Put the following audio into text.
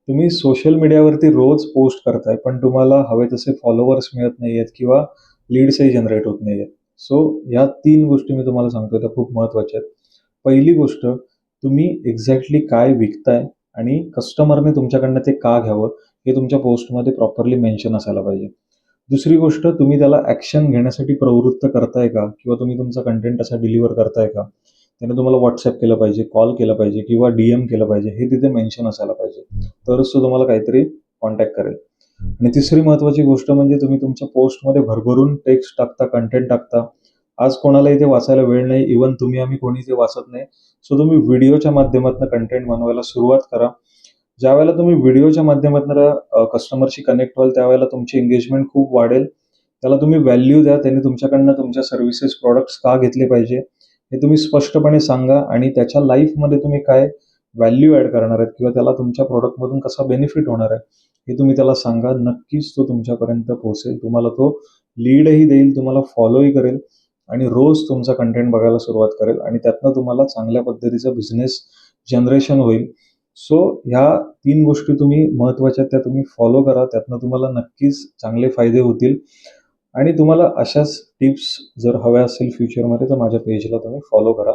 तुम्ही सोशल मीडियावरती रोज पोस्ट करताय, पण तुम्हाला हवे तसे फॉलोवर्स मिळत नाहीयेत किंवा लीड्सही जनरेट होत नाहीयेत. सो ह्या 3 गोष्टी मी तुम्हाला सांगतोय त्या खूप महत्त्वाच्या आहेत. पहिली गोष्ट, तुम्ही एक्झॅक्टली काय विकताय आणि कस्टमरने तुमच्याकडनं ते का घ्यावं, हे तुमच्या पोस्टमध्ये प्रॉपरली मेन्शन असायला पाहिजे. दुसरी गोष्ट, तुम्ही त्याला ॲक्शन घेण्यासाठी प्रवृत्त करताय का? किंवा तुम्ही तुमचा कंटेंट असा डिलिव्हर करताय का? त्याने तुम्हाला WhatsApp केलं पाहिजे, कॉल केला पाहिजे किंवा DM केलं पाहिजे, हे तिथे मेन्शन असायला पाहिजे. तरच तो तुम्हाला काहीतरी कॉन्टॅक्ट करेल. आणि तिसरी महत्त्वाची गोष्ट म्हणजे तुम्ही तुमच्या पोस्टमध्ये भरभरून टेक्स्ट टाकता, कंटेंट टाकता. आज कोणालाही ते वाचायला वेळ नाही. इव्हन तुम्ही आम्ही कोणी ते वाचत नाही. सो तुम्ही व्हिडिओच्या माध्यमातून कंटेंट बनवायला सुरुवात करा. ज्यावेळेला तुम्ही व्हिडिओच्या माध्यमातून कस्टमरशी कनेक्ट व्हाल, त्यावेळेला तुमची एंगेजमेंट खूप वाढेल. त्याला तुम्ही व्हॅल्यू द्या. त्याने तुमच्याकडनं तुमच्या सर्व्हिसेस, प्रॉडक्ट्स का घेतले पाहिजे, हे तुम्ही स्पष्टपणे सांगा आणि त्याच्या लाईफमध्ये तुम्ही काय व्हॅल्यू ॲड करणार आहेत किंवा त्याला तुमच्या प्रॉडक्टमधून कसा बेनिफिट होणार आहे, हे तुम्ही त्याला सांगा. नक्कीच तो तुमच्यापर्यंत पोहोचेल. तुम्हाला तो लीडही देईल, तुम्हाला फॉलोही करेल आणि रोज तुमचा कंटेंट बघायला सुरुवात करेल आणि त्यातनं तुम्हाला चांगल्या पद्धतीचा बिझनेस जनरेशन होईल. सो ह्या 3 गोष्टी तुम्ही महत्त्वाच्या त्या तुम्ही फॉलो करा. त्यातनं तुम्हाला नक्कीच चांगले फायदे होतील आणि तुम्हाला अशाच टिप्स जर हव्या असतील फ्युचरमध्ये, तर माझ्या पेजला तुम्ही फॉलो करा.